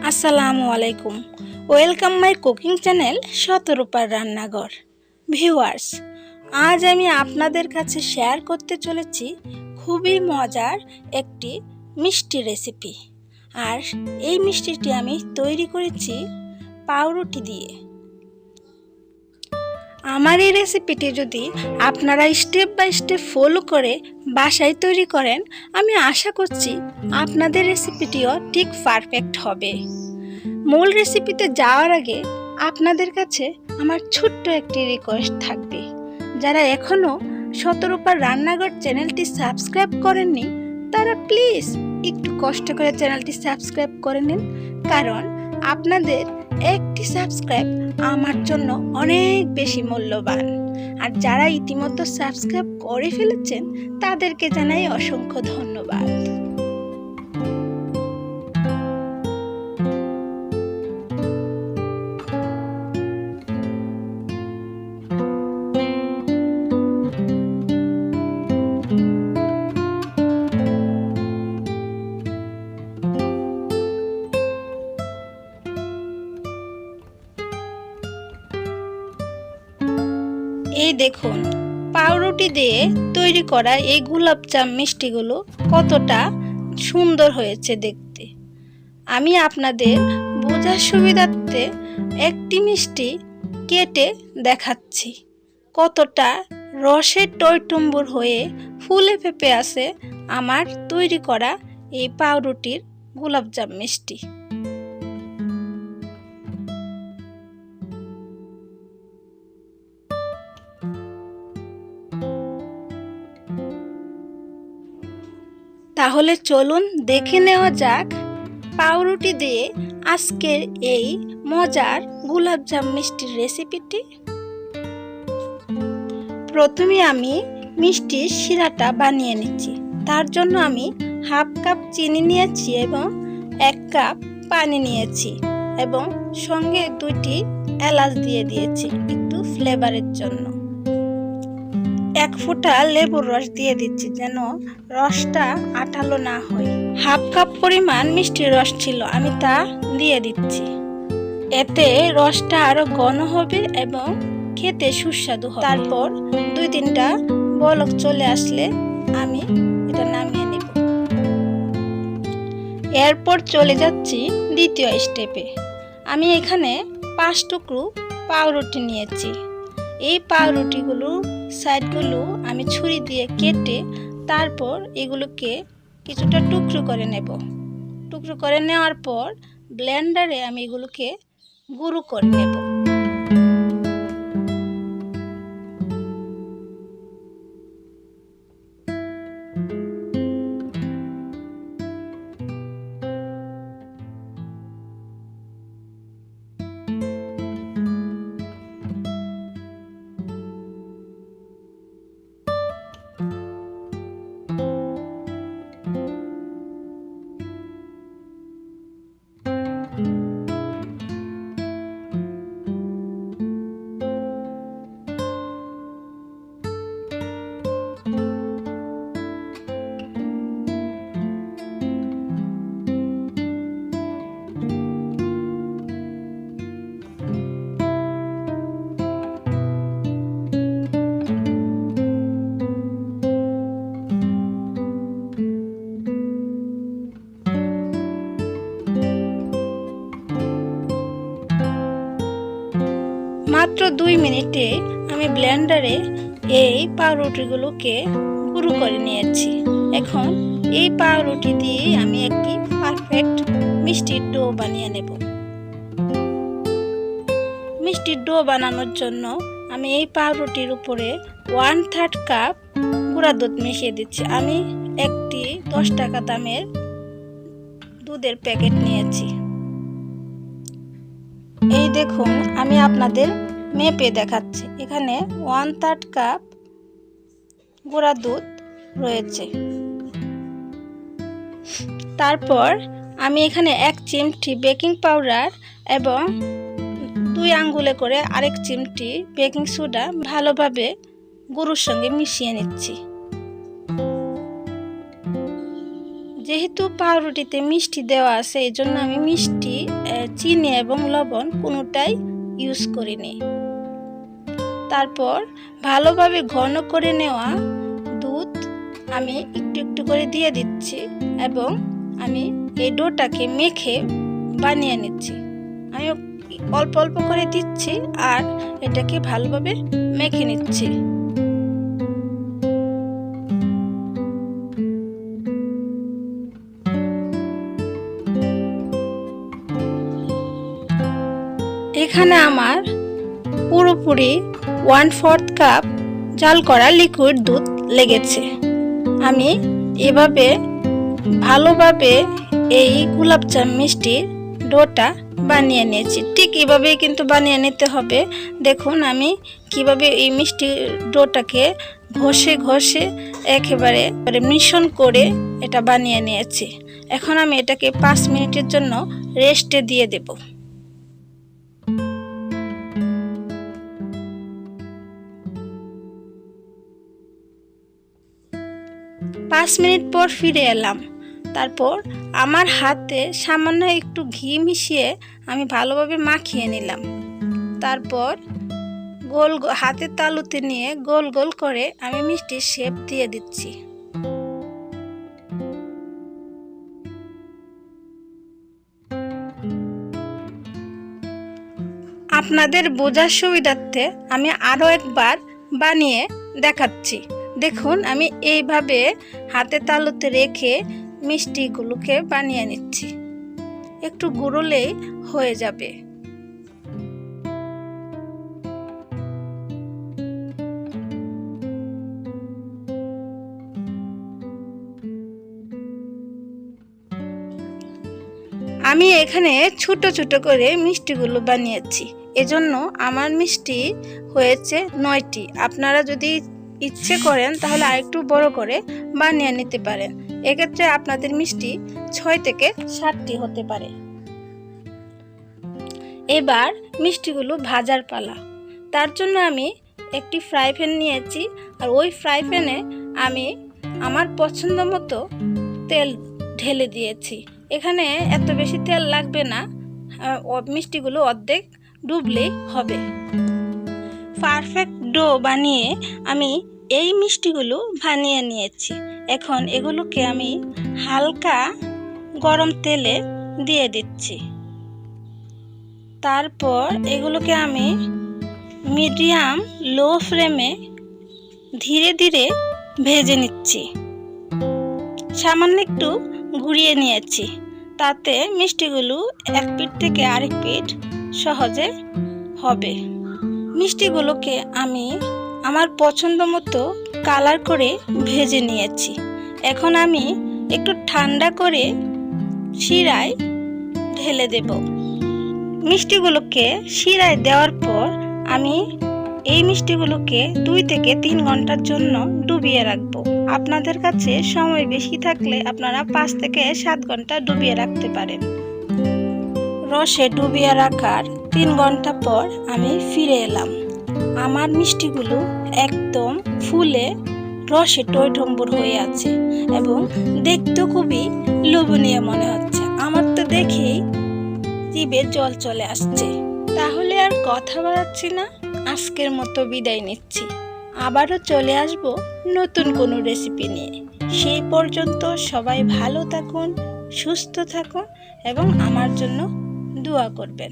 আসসালামু আলাইকুম। Welcome my cooking channel শতরূপার রান্নাঘর। ভিউয়ার্স, আজ আমি আপনাদের কাছে শেয়ার করতে চলেছি খুবই মজার একটি মিষ্টি রেসিপি। আর এই মিষ্টিটি আমি তৈরি করেছি পাউরুটি দিয়ে। আমার এই রেসিপিটি যদি আপনারা স্টেপ বাই স্টেপ ফলো করে বাসায় তৈরি করেন, আমি আশা করছি আপনাদের রেসিপিটিও ঠিক পারফেক্ট হবে। মূল রেসিপিতে যাওয়ার আগে আপনাদের কাছে আমার ছোট্ট একটি রিকোয়েস্ট থাকবে। যারা এখনও শতরূপার রান্নাঘর চ্যানেলটি সাবস্ক্রাইব করেননি, তারা প্লিজ একটু কষ্ট করে চ্যানেলটি সাবস্ক্রাইব করে নিন, কারণ আপনাদের একটি সাবস্ক্রাইব আমার জন্য অনেক বেশি মূল্যবান। আর যারা ইতিমধ্যে সাবস্ক্রাইব করে ফেলেছেন, তাদেরকে জানাই অসংখ্য ধন্যবাদ। এই দেখুন, পাউরুটি দিয়ে তৈরি করা এই গোলাপজাম মিষ্টিগুলো কতটা সুন্দর হয়েছে দেখতে। আমি আপনাদের বোঝার সুবিধার্থে একটি মিষ্টি কেটে দেখাচ্ছি কতটা রসে টইটুম্বুর হয়ে ফুলে ফেপে আছে আমার তৈরি করা এই পাউরুটির গোলাপজাম মিষ্টি। তাহলে চলুন দেখে নেওয়া যাক পাউরুটি দিয়ে আজকের এই মজার গোলাপজাম মিষ্টির রেসিপিটি। প্রথমে আমি মিষ্টির শিরাটা বানিয়ে নিচ্ছি। তার জন্য আমি হাফ কাপ চিনি নিয়েছি এবং 1 কাপ পানি নিয়েছি এবং সঙ্গে 2টি এলাচ দিয়ে দিয়েছি একটু ফ্লেভারের জন্য। 1 ফোঁটা লেবুর রস দিয়ে দিচ্ছি যেন রসটা আঠালো না হয়। হাফ কাপ পরিমাণ মিষ্টির রস ছিল, আমি তা দিয়ে দিচ্ছি। এতে রসটা আরো ঘন হবে এবং খেতে সুস্বাদু হবে। তারপর 2-3টা বলক চলে আসলে আমি এটা নামিয়ে নেব। এরপর চলে যাচ্ছি দ্বিতীয় স্টেপে। আমি এখানে 5 টুকরো পাউরুটি নিয়েছি। এই পাউরুটিগুলো সাইডগুলো আমি ছুরি দিয়ে কেটে তারপর এগুলোকে কিছুটা টুকরো করে নেব। টুকরো করে নেওয়ার পর ব্লেন্ডারে আমি এগুলোকে গুঁড়ো করে নেব। মাত্র 2 মিনিটে আমি ব্লেন্ডারে এই পাউরুটিগুলোকে গুঁড়ো করে নিয়েছি। এখন এই পাউরুটি দিয়ে আমি একটি পারফেক্ট মিষ্টির ডো বানিয়ে নেব। মিষ্টির ডো বানানোর জন্য আমি এই পাউরুটির উপরে 1/3 কাপ গুঁড়া দুধ মিশিয়ে দিচ্ছি। আমি একটি 10 টাকা দামের দুধের প্যাকেট নিয়েছি। এই দেখুন, আমি আপনাদের মেপে দেখাচ্ছি। এখানে 1/3 কাপ গুঁড়া দুধ রয়েছে। তারপর আমি এখানে 1 চিমটি বেকিং পাউডার এবং 2 আঙ্গুলে করে আরেক চিমটি বেকিং সোডা ভালোভাবে গুঁড়োর সঙ্গে মিশিয়ে নিচ্ছি। যেহেতু পাউরুটিতে মিষ্টি দেওয়া আছে, এই জন্য আমি মিষ্টি, চিনি এবং লবণ কোনোটাই ইউজ করিনি। তারপর ভালোভাবে ঘন করে নেওয়া দুধ আমি একটু একটু করে দিয়ে দিচ্ছি এবং আমি এই ডোটাকে মেখে বানিয়ে নিচ্ছি। আমি অল্প অল্প করে দিচ্ছি আর এটাকে ভালোভাবে মেখে নিচ্ছি। এখানে আমার পুরোপুরি 1/4 কাপ জাল করা লিকুইড দুধ লেগেছে। আমি এভাবে ভালোভাবে এই গোলাপজাম মিষ্টির ডোটা বানিয়ে নিয়েছি। ঠিক এভাবেই কিন্তু বানিয়ে নিতে হবে। দেখুন আমি কিভাবে এই মিষ্টি ডোটাকে ঘষে ঘষে একেবারে মিশ্রণ করে এটা বানিয়ে নিয়েছি। এখন আমি এটাকে 5 মিনিটের জন্য রেস্টে দিয়ে দেব। 5 মিনিট পর ফিরে এলাম। তারপর আমার হাতে সামান্য একটু ঘি মিশিয়ে আমি ভালোভাবে মাখিয়ে নিলাম। তারপর গোল হাতের তালুতে নিয়ে গোল গোল করে আমি মিষ্টির শেপ দিয়ে দিচ্ছি। আপনাদের বোঝার সুবিধার্থে আমি আরও একবার বানিয়ে দেখাচ্ছি। দেখুন আমি এইভাবে হাতে তালুতে রেখে মিষ্টিগুলোকে বানিয়ে নিচ্ছি। একটু গুঁড়োলেই হয়ে যাবে। আমি এখানে ছোট ছোট করে মিষ্টিগুলো বানিয়েছি, এজন্য আমার মিষ্টি হয়েছে 9টি। আপনারা যদি ইচ্ছে করেন তাহলে আরেকটু বড় করে বানিয়ে নিতে পারেন। এক্ষেত্রে আপনাদের মিষ্টি 6 থেকে 7টি হতে পারে। এবার মিষ্টিগুলো ভাজার পালা। তার জন্য আমি একটি ফ্রাই প্যান নিয়েছি আর ওই ফ্রাই প্যানে আমি আমার পছন্দ মতো তেল ঢেলে দিয়েছি। এখানে এত বেশি তেল লাগবে না, মিষ্টিগুলো অর্ধেক ডুবলেই হবে। পারফেক্ট ডো বানিয়ে আমি এই মিষ্টিগুলো বানিয়ে নিয়েছি। এখন এগুলোকে আমি হালকা গরম তেলে দিয়ে দিচ্ছি। তারপর এগুলোকে আমি মিডিয়াম লো ফ্লেমে ধীরে ধীরে ভেজে নিচ্ছি। সামান্য একটু ঘুরিয়ে নিয়েছি, তাতে মিষ্টিগুলো এক পিঠ থেকে আরেক পিঠ সহজে হবে। মিষ্টিগুলোকে আমি আমার পছন্দ মতো কালার করে ভেজে নিয়েছি। এখন আমি একটু ঠান্ডা করে শিরায় ঢেলে দেব। মিষ্টিগুলোকে শিরায় দেওয়ার পর আমি এই মিষ্টিগুলোকে 2 থেকে 3 ঘন্টার জন্য ডুবিয়ে রাখবো। আপনাদের কাছে সময় বেশি থাকলে আপনারা 5 থেকে 7 ঘন্টা ডুবিয়ে রাখতে পারেন। রসে ডুবিয়ে রাখার 3 ঘন্টা পর আমি ফিরে এলাম। আমার মিষ্টিগুলো একদম ফুলে রসে টইটম্বুর হয়ে আছে এবং দেখতে খুবই লোভনীয় মনে হচ্ছে। আমার তো দেখেই জিভে জল চলে আসছে। তাহলে আর কথা বাড়াচ্ছি না, আজকের মতো বিদায় নিচ্ছি। আবারও চলে আসব নতুন কোনো রেসিপি নিয়ে। সেই পর্যন্ত সবাই ভালো থাকুন, সুস্থ থাকুন এবং আমার জন্য দোয়া করবেন।